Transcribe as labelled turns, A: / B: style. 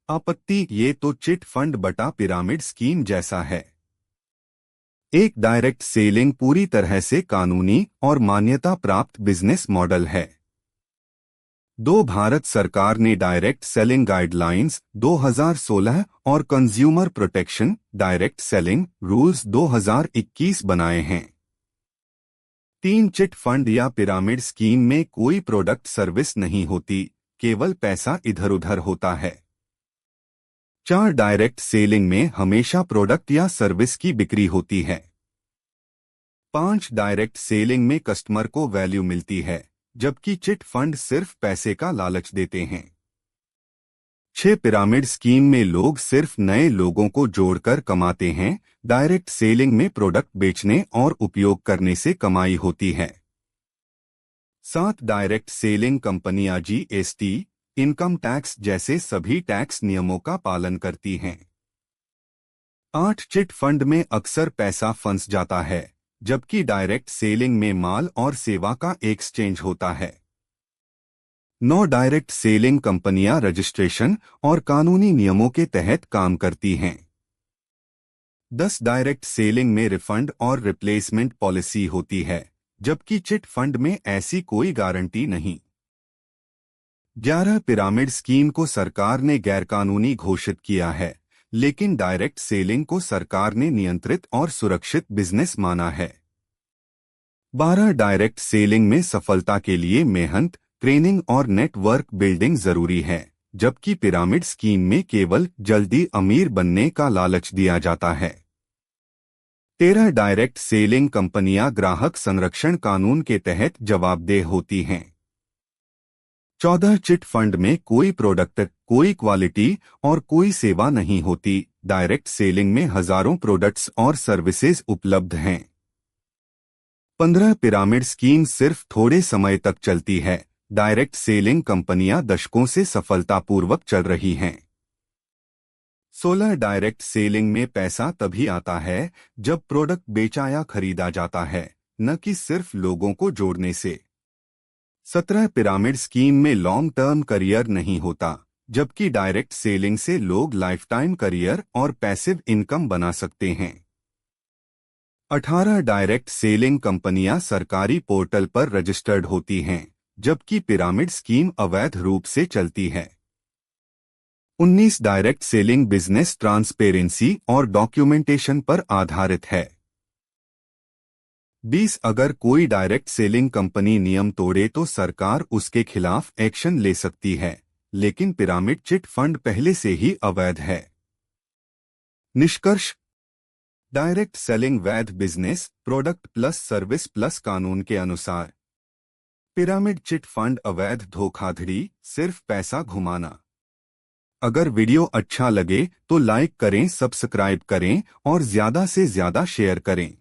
A: आपत्ति, ये तो चिट फंड बटा पिरामिड स्कीम जैसा है। एक डायरेक्ट सेलिंग पूरी तरह से कानूनी और मान्यता प्राप्त बिजनेस मॉडल है। भारत सरकार ने डायरेक्ट सेलिंग गाइडलाइंस 2016 और consumer protection direct selling rules 2021 बनाए हैं। चिट फंड या पिरामिड स्कीम में कोई प्रोडक्ट सर्विस नहीं होती, केवल पैसा इधर उधर होता है। डायरेक्ट सेलिंग में हमेशा प्रोडक्ट या सर्विस की बिक्री होती है। डायरेक्ट सेलिंग में कस्टमर को वैल्यू मिलती है, जबकि चिट फंड सिर्फ पैसे का लालच देते हैं। पिरामिड स्कीम में लोग सिर्फ नए लोगों को जोड़कर कमाते हैं। डायरेक्ट सेलिंग में प्रोडक्ट बेचने और उपयोग करने से कमाई होती है। डायरेक्ट सेलिंग कंपनियां जीएसटी, इनकम टैक्स जैसे सभी टैक्स नियमों का पालन करती हैं। चिट फंड में अक्सर पैसा फंस जाता है, जबकि डायरेक्ट सेलिंग में माल और सेवा का एक्सचेंज होता है। डायरेक्ट सेलिंग कंपनियां रजिस्ट्रेशन और कानूनी नियमों के तहत काम करती हैं। डायरेक्ट सेलिंग में रिफंड और रिप्लेसमेंट पॉलिसी होती है, जबकि चिट फंड में ऐसी कोई गारंटी नहीं। पिरामिड स्कीम को सरकार ने गैरकानूनी घोषित किया है, लेकिन डायरेक्ट सेलिंग को सरकार ने नियंत्रित और सुरक्षित बिजनेस माना है। डायरेक्ट सेलिंग में सफलता के लिए मेहनत, ट्रेनिंग और नेटवर्क बिल्डिंग जरूरी है, जबकि पिरामिड स्कीम में केवल जल्दी अमीर बनने का लालच दिया जाता है। डायरेक्ट सेलिंग कंपनियां ग्राहक संरक्षण कानून के तहत जवाबदेह होती हैं। चिट फंड में कोई प्रोडक्ट, कोई क्वालिटी और कोई सेवा नहीं होती। डायरेक्ट सेलिंग में हजारों प्रोडक्ट्स और सर्विसेज उपलब्ध हैं। पिरामिड स्कीम सिर्फ थोड़े समय तक चलती है। डायरेक्ट सेलिंग कंपनियां दशकों से सफलतापूर्वक चल रही हैं। डायरेक्ट सेलिंग में पैसा तभी आता है जब प्रोडक्ट बेचा या खरीदा जाता है, न कि सिर्फ लोगों को जोड़ने से। पिरामिड स्कीम में लॉन्ग टर्म करियर नहीं होता, जबकि डायरेक्ट सेलिंग से लोग लाइफटाइम करियर और पैसिव इनकम बना सकते हैं। डायरेक्ट सेलिंग कंपनियां सरकारी पोर्टल पर रजिस्टर्ड होती हैं, जबकि पिरामिड स्कीम अवैध रूप से चलती है। 19 डायरेक्ट सेलिंग बिजनेस ट्रांसपेरेंसी और डॉक्यूमेंटेशन पर आधारित है। 20 अगर कोई डायरेक्ट सेलिंग कंपनी नियम तोड़े तो सरकार उसके खिलाफ एक्शन ले सकती है, लेकिन पिरामिड चिट फंड पहले से ही अवैध है। निष्कर्ष, डायरेक्ट सेलिंग वैध business, product plus service plus कानून के अनुसार। पिरामिड चिट फंड अवैध धोखाधड़ी, सिर्फ पैसा घुमाना। अगर वीडियो अच्छा लगे तो लाइक करें, सब्सक्राइब करें और ज्यादा से ज्यादा शेयर करें।